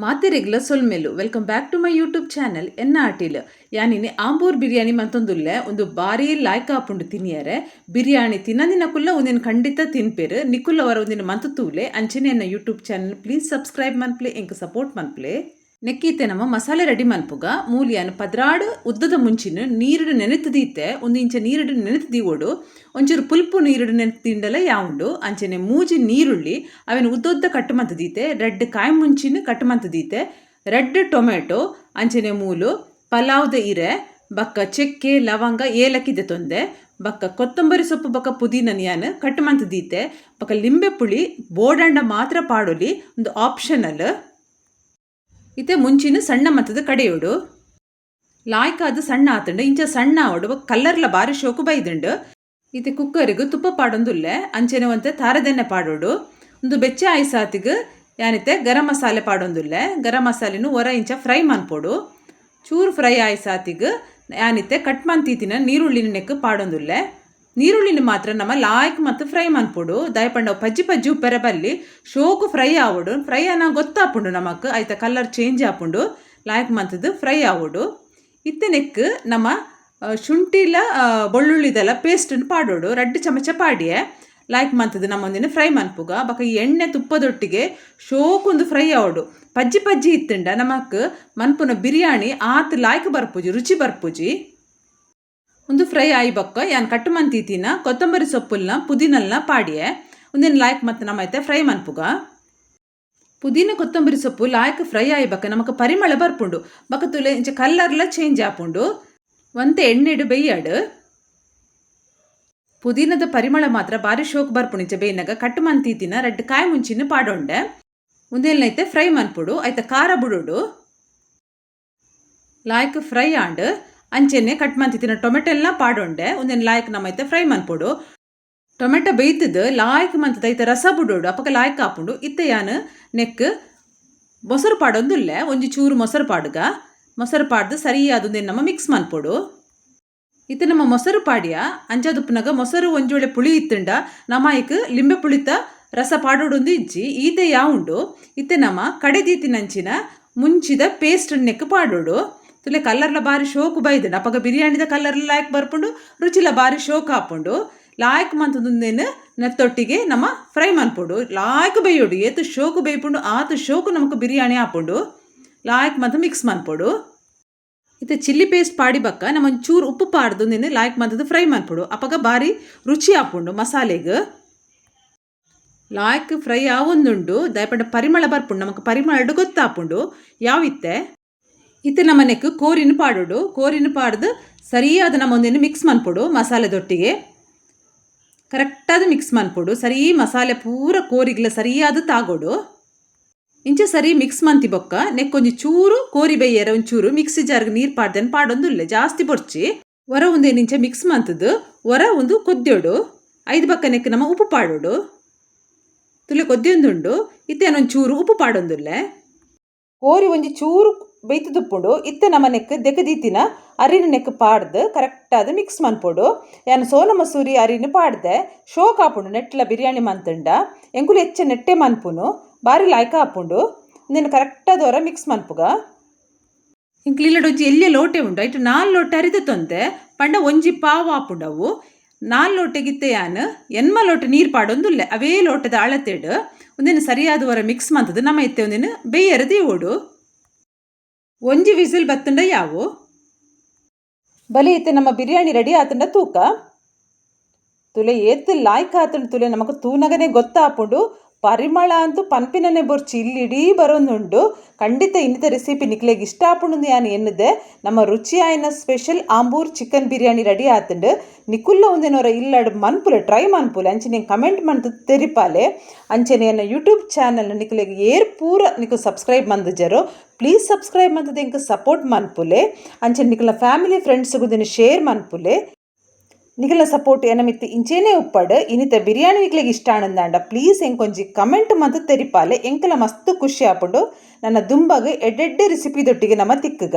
ಮಾತೆರೆಗ್ಲ ಸೊಲ್ಮೆಲು welcome back to my YouTube channel ಎನ್ನ ಆಟಿಲ್ ಯಾನಿನಿ ಆಂಬೂರ್ ಬಿರಿಯಾನಿ ಮಂತೊಂದುಲ್ಲೆ ಒಂದು ಬಾರಿ ಲಾಯ್ಕ ಆಪುಂಡು ತಿನಿಯರೆ ಬಿರಿಯಾನಿ ತಿನ್ನದಿನಕುಲ್ಲ ಒಂದಿನ ಖಂಡಿತ ತಿನ್ಪೆರು ನಿಕುಲ್ಲ ವರ ಒಂದಿನ ಮಂತು ತೂಲೆ ಅಂಚನೆ ಎನ್ನ ಯೂಟ್ಯೂಬ್ ಚಾನಲ್ ಪ್ಲೀಸ್ ಸಬ್ಸ್ಕ್ರೈಬ್ ಮನ್ಪ್ಲೆ ಎಂಕ್ ಸಪೋರ್ಟ್ ಮನ್ಪ್ಲೆ ನೆಕ್ಕಿತ್ತೆ ನಮ್ಮ ಮಸಾಲೆ ರೆಡಿ ಮನ್ಪುಗ ಮೂಲಿಯನ್ ಪದ್ರಾಡು ಉದ್ದದ ಮುಂಚಿನ ನೀರುಡು ನೆನೆತು ದೀತೆ ಒಂದು ಇಂಚ ನೀರುಡು ನೆನೆತು ದೀವೋಡು ಒಂಚೂರು ಪುಲ್ಪು ನೀರುಡು ನೆನೆತು ತಿಂಡಲ ಯಾವುಂಡು ಅಂಚನೆ ಮೂಜಿ ನೀರುಳ್ಳಿ ಅವೇನು ಉದ್ದ ಕಟ್ಟು ಮಂತು ದೀತೆ ರೆಡ್ ಕಾಯಿ ಮುಂಚಿನ ಕಟ್ಟು ಮಂತು ದೀತೆ ರೆಡ್ ಟೊಮೆಟೊ ಅಂಚನೆ ಮೂಲು ಪಲಾವ್ದ ಇರೆ ಬಕ್ಕ ಚೆಕ್ಕೆ ಲವಂಗ ಏಲಕ್ಕಿದೆ ತೊಂದೆ ಬಕ್ಕ ಕೊತ್ತಂಬರಿ ಸೊಪ್ಪು ಬಕ್ಕ ಪುದೀನ ನಿಯಾನ್ ಕಟ್ಟು ಮಂತು ದೀತೆ ಬಕ್ಕ ಲಿಂಬೆ ಪುಳಿ ಬೋಡಂಡ ಮಾತ್ರ ಪಾಡೋಲಿ ಒಂದು ಆಪ್ಷನಲ್ ಇತ್ತೆ ಮುಂಚಿನ ಸಣ್ಣ ಮತ್ತದ ಕಡೆಯೋಡು ಲಾಯ್ಕಾದ ಸಣ್ಣ ಆತಂಡು ಇಂಚ ಸಣ್ಣ ಆವಡು ಕಲ್ಲರ್ಲ ಬಾರಿ ಶೋಕು ಬೈದುಂಡು ಇತ್ತೆ ಕುಕ್ಕರಿಗೂ ತುಪ್ಪ ಪಾಡೊಂದುಲ್ಲೆ ಅಂಚೆನೆ ಒಂತೆ ತಾರದೆಣ್ಣೆ ಪಾಡೋಡು ಒಂದು ಬೆಚ್ಚ ಆಯ್ಸಾತಿಗೆ ಯಾನಿತ್ತೆ ಗರಂ ಮಸಾಲೆ ಪಾಡೊಂದುಲ್ಲೆ ಗರಂ ಮಸಾಲೆನು ಒರ ಇಂಚ ಫ್ರೈ ಮನ್ಪೋಡು ಚೂರು ಫ್ರೈ ಆಯ್ಸಾತಿಗೆ ಯಾನಿತ್ತೆ ಕಟ್ ಮಂತೀತಿನ ನೀರುಳ್ಳಿನ ನೆಕ್ ಪಾಡೊಂದುಲ್ಲೆ ನೀರುಳ್ಳಿನ ಮಾತ್ರ ನಮ್ಮ ಲಾಯ್ಕ್ ಮತ್ತು ಫ್ರೈ ಮನ್ಪುಡು ದಯಪಂಡ ಪಜ್ಜಿ ಪಜ್ಜಿ ಉಪ್ಪೆರೆ ಬಲ್ಲಿ ಶೋಕು ಫ್ರೈ ಆವೋಡು ಫ್ರೈ ಅನ್ನ ಗೊತ್ತಾಪುಂಡು ನಮಕ್ ಆಯ್ತ ಕಲರ್ ಚೇಂಜ್ ಆಪುಂಡು ಲಾಯ್ಕ್ ಮಂತದ್ದು ಫ್ರೈ ಆವೋಡು ಇತ್ತೆ ನೆಕ್ ನಮ್ಮ ಶುಂಠಿಲ ಬೆಳ್ಳುಳ್ಳಿದೆಲ್ಲ ಪೇಸ್ಟನ್ನು ಪಾಡೋಡು 2 ಚಮಚ ಪಾಡಿಯೆ ಲಾಯ್ಕ್ ಮಂತದ್ದು ನಮ್ಮ ಒಂದಿನ ಫ್ರೈ ಮನ್ಪುಗ ಬಕ ಎಣ್ಣೆ ತುಪ್ಪದೊಟ್ಟಿಗೆ ಶೋಕೊಂದು ಫ್ರೈ ಆವೋಡು ಪಜ್ಜಿ ಪಜ್ಜಿ ಇತ್ತಂಡ ನಮಕ್ ಮನ್ಪುನ ಬಿರಿಯಾನಿ ಆತ್ ಲಾಯ್ಕ್ ಬರ್ಪುಜಿ ರುಚಿ ಬರ್ಪುಜಿ ಒಂದು ಫ್ರೈ ಆಯಿ ಬಕ್ಕ ಯಾನ್ ಕಟ್ಟು ಮಂತೀತಿನ ಕೊತ್ತಂಬರಿ ಸೊಪ್ಪುಲ್ನ ಪುದೀನಲ್ನ ಪಾಡಿಯೆ ಒಂದಿನ ಲಾಯ್ಕ್ ಮತ್ತು ನಮ್ಮೈತೆ ಫ್ರೈ ಮನ್ಪುಗ ಪುದೀನ ಕೊತ್ತಂಬರಿ ಸೊಪ್ಪು ಲಾಯ್ಕ್ ಫ್ರೈ ಆಯಿ ಬಕ್ಕ ನಮಕ್ ಪರಿಮಳ ಬರ್ಪುಂಡು ಬಕ್ಕ ತುಲೆ ಇಂಚ ಕಲ್ಲರ್ಲ ಚೇಂಜ್ ಆಪುಂಡು ಒಂತೆ ಎಣ್ಣೆಡು ಬೇಯ್ಯಾಡು ಪುದೀನದ ಪರಿಮಳ ಮಾತ್ರ ಬಾರಿ ಶೋಕ್ ಬರ್ಪುಂಡು ಇಂಚ ಬೇಯ್ನಾಗ ಕಟ್ಟು ಮಂತೀತಿನ 2 ಕಾಯಿ ಮುಂಚಿನ ಪಾಡೊಂಡೆ ಒಂದೇನೈತೆ ಫ್ರೈ ಮನ್ಪುಡು ಐತೆ ಖಾರ ಬಿಡೋಡು ಲಾಯ್ಕ್ ಫ್ರೈ ಆಂಡ್ ಅಂಚೆನೆ ಕಟ್ ಮಂತಿತ್ತಿನ ಟೊಮೆಟೊ ಎಲ್ಲ ಪಾಡೊಂಡೆ ಒಂದೇನು ಲಾಯ್ಕ್ ನಮ್ಮೈತೆ ಫ್ರೈ ಮನ್ಪೋಡು ಟೊಮೆಟೊ ಬೇಯ್ತದ ಲಾಯ್ಕ್ ಮಂತದ ಐತೆ ರಸ ಬಿಡೋಡು ಅಪ್ಪಕ ಲಾಯ್ಕ್ ಆಪುಂಡು ಇತ್ತೆ ಯಾನು ನೆಕ್ ಮೊಸರು ಪಾಡೊಂದುಲ್ಲೆ ಒಂಜಿ ಚೂರು ಮೊಸರು ಪಾಡುಗ ಮೊಸರು ಪಾಡ್ದು ಸರಿಯಾದೊಂದೇನು ನಮ್ಮ ಮಿಕ್ಸ್ ಮನ್ಪೋಡು ಇತ್ತೆ ನಮ್ಮ ಮೊಸರು ಪಾಡಿಯ ಅಂಚಾದುಪ್ಪನಾಗ ಮೊಸರು ಒಂಜೋಳೆ ಪುಳಿ ಇತ್ತಂಡ ನಮಾಯ್ಕ್ ಲಿಂಬೆ ಪುಳಿತ ರಸ ಪಾಡೋಡೊಂದು ಇಜ್ಜಿ ಈತೆ ಯಾವುಂಡು ಇತ್ತೆ ನಮ್ಮ ಕಡೆದೀತಿನಂಚಿನ ಮುಂಚಿದ ಪೇಸ್ಟ್ ನೆಕ್ ಪಾಡೋಡು ತುಲೆ ಕಲ್ಲರ್ಲ ಬಾರಿ ಶೋಕು ಬೈದು ಅಪ್ಪಗ ಬಿರಿಯಾನಿದ ಕಲ್ಲರ್ಲ ಲಾಯ್ಕ್ ಬರ್ಪುಂಡು ರುಚಿಲ ಬಾರಿ ಶೋಕು ಹಾಪುಂಡು ಲಾಯ್ಕ್ ಮಂತದೊಂದೇನು ನೆತ್ತೊಟ್ಟಿಗೆ ನಮ್ಮ ಫ್ರೈ ಮನ್ಪುಡು ಲಾಯ್ಕ್ ಬೈಯೋಡು ಏತು ಶೋಕು ಬೈಪುಂಡು ಆತು ಶೋಕು ನಮಕ್ ಬಿರಿಯಾನಿ ಹಾಪುಂಡು ಲಾಯ್ಕ್ ಮಂತ ಮಿಕ್ಸ್ ಮನ್ಪುಡು ಇತ್ತೆ ಚಿಲ್ಲಿ ಪೇಸ್ಟ್ ಪಾಡಿ ಬಕ್ಕ ನಮ್ಮ ಒಂಚೂರು ಉಪ್ಪು ಪಾಡ್ದೊಂದೇನು ಲಾಯ್ಕ್ ಮಂತದ ಫ್ರೈ ಮನ್ಪುಡು ಅಪ್ಪಗ ಬಾರಿ ರುಚಿ ಹಾಪುಂಡು ಮಸಾಲೆಗೆ ಲಾಯ್ಕ್ ಫ್ರೈ ಆವೊಂದುಂಡು ದಯಪಂಡ ಪರಿಮಳ ಬರ್ಪುಂಡು ನಮಕ್ ಪರಿಮಳ ಗೊತ್ತಾಪುಂಡು ಯಾವಿತ್ತೆ ಇತ್ತೆ ನಮ್ಮ ನೆಕ್ ಕೋರಿನ ಪಾಡೋಡು ಕೋರಿನ ಪಾಡ್ದು ಸರಿಯಾದ ನಮ್ಮ ಒಂದೇನು ಮಿಕ್ಸ್ ಮನ್ಪೊಡು ಮಸಾಲೆದೊಟ್ಟಿಗೆ ಕರೆಕ್ಟಾದ ಮಿಕ್ಸ್ ಮನ್ಪೊಡು ಸರಿ ಮಸಾಲೆ ಪೂರ ಕೋರಿಗ್ಲ ಸರಿಯಾದ ತಾಗೋಡು ಇಂಚೆ ಸರಿ ಮಿಕ್ಸ್ ಮಂತಿ ಬೊಕ್ಕ ನೆಕ್ ಒಂಜಿ ಚೂರು ಕೋರಿ ಬೇಯರ ಒಂಚೂರು ಮಿಕ್ಸಿ ಜಾರ್ಗೆ ನೀರು ಪಾಡ್ದೇನು ಪಾಡೊಂದುಲ್ಲೆ ಜಾಸ್ತಿ ಬೊರ್ಚಿ ಹೊರ ಒಂದೇನು ಇಂಚೆ ಮಿಕ್ಸ್ ಮಂತದ್ದು ಹೊರ ಒಂದು ಕೊದ್ದೋಡು 5 ಬಕ್ಕ ನೆಕ್ ನಮ್ಮ ಉಪ್ಪು ಪಾಡೋಡು ತುಲೆ ಕೊದ್ದೊಂದುಂಡು ಇತ್ತೇನೊಂದು ಚೂರು ಉಪ್ಪು ಪಾಡೊಂದುಲ್ಲೆ ಕೋರಿ ಒಂಜಿ ಚೂರು ಬೇಯ್ತದುಪ್ಪುಂಡು ಇತ್ತೆ ನಮ್ಮ ನೆಕ್ ದೆಕದೀತಿನ ಅರಿನ ನೆಕ್ ಪಾಡ್ದು ಕರೆಕ್ಟಾದ ಮಿಕ್ಸ್ ಮನ್ಪೊಡು ಯಾನು ಸೋನ ಮಸೂರಿ ಅರಿನ ಪಾಡ್ದೆ ಶೋಕ್ ಆಪುಂಡು ನೆಟ್ಲ ಬಿರಿಯಾನಿ ಮಂತಂಡ ಎಂಕುಲು ಹೆಚ್ಚ ನೆಟ್ಟೆ ಮನ್ಪುನು ಬಾರಿ ಲಾಯ್ಕ ಆಪುಂಡು ನೀನು ಕರೆಕ್ಟಾದವರ ಮಿಕ್ಸ್ ಮನ್ಪುಗ ಇಂಕ್ಲಿಲ್ಲಡೊಂಜಿ ಎಲ್ಲೆ ಲೋಟೆ ಉಂಡು ಐಟು 4 ಲೋಟೆ ಅರಿದ ತೊಂದೆ ಪಂಡ ಒಂಜಿ ಪಾವು ಆಪುಂಡವು 4 ಲೋಟೆಗಿತ್ತೆ ಯಾನು ಎನ್ಮ ಲೋಟೆ ನೀರು ಪಾಡೊಂದುಲ್ಲೆ ಅವೇ ಲೋಟದ ಅಳತೆಡು ಒಂದೇನು ಸರಿಯಾದವರ ಮಿಕ್ಸ್ ಮಂತದ್ದು ನಮ್ಮ ಇತ್ತೆ ಒಂದೇನು ಬೇಯರದಿ ಓಡು ಒಂಜಿ ವಿಸಿಲ್ ಬತ್ತಂಡ ಯಾವು ಬಲಿ ಇತ್ತೆ ನಮ್ಮ ಬಿರಿಯಾನಿ ರೆಡಿ ಆತಂಡ ತೂಕ ತುಲೆ ಏತ್ ಲಾಯ್ಕ್ ಆತಂಡು ತುಲೆ ನಮಕ್ ತೂನಗನೆ ಗೊತ್ತಾಪುಂಡು ಪರಿಮಳ ಅಂತೂ ಪನ್ಪಿನನೆ ಬೊರ್ಚಿ ಇಲ್ಲಿ ಇಡೀ ಬರೋಂದುಂಡು ಖಂಡಿತ ಇನ್ನಿತ ರೆಸಿಪಿ ನಿಕ್ಲೆಗೆ ಇಷ್ಟ ಆಪುಂಡು ಯಾನು ಎನ್ನದೆ ನಮ್ಮ ರುಚಿ ಆಯ್ನ special Ambur chicken biryani ready ಆತಂಡು ನಿಕುಲ್ಲ ಒಂದೇನೋರ ಇಲ್ಲಡ್ ಮನ್ಪುಲೆ ಟ್ರೈ ಮನ್ಪುಲೆ ಅಂಚನೆ ಕಮೆಂಟ್ ಮಂತ್ ತೆರಿಪಾಲೆ ಅಂಚನೆ ಎನ್ನ ಯೂಟ್ಯೂಬ್ ಚಾನಲ್ ನಿಕ್ಲೆಗೆ ಏರ್ ಪೂರ ನಿಕು ಸಬ್ಸ್ಕ್ರೈಬ್ ಮಂದಜರು ಪ್ಲೀಸ್ ಸಬ್ಸ್ಕ್ರೈಬ್ ಮಂತದ ಎಂಕ ಸಪೋರ್ಟ್ ಮನ್ಪುಲೆ ಅಂಚನೆ ನಿಕಲ ಫ್ಯಾಮಿಲಿ ಫ್ರೆಂಡ್ಸ್ಗುದಿನ ಶೇರ್ ಮನ್ಪುಲೆ ನಿಗಲ ಸಪೋರ್ಟ್ ಏನ ಮಿತ್ತು ಇಂಚೇನೆ ಉಪ್ಪಡು ಇನ್ನಿತ ಬಿರಿಯಾನಿ ನಿಕ್ಲೆಗೆ ಇಷ್ಟ ಆನಂದಾಂಡ ಪ್ಲೀಸ್ ಎಂಕೊಂಜಿ ಕಮೆಂಟ್ ಮಂತ್ ತೆರಿಪಾಲೆ ಎಂಕಲ ಮಸ್ತ್ ಖುಷಿ ಆಪುಂಡು ನನ್ನ ದುಂಬಗ್ ಎಡ್ಡೆಡ್ಡೆ ರೆಸಿಪಿದೊಟ್ಟಿಗೆ ನಮ್ಮ ತಿಕ್ಕಗ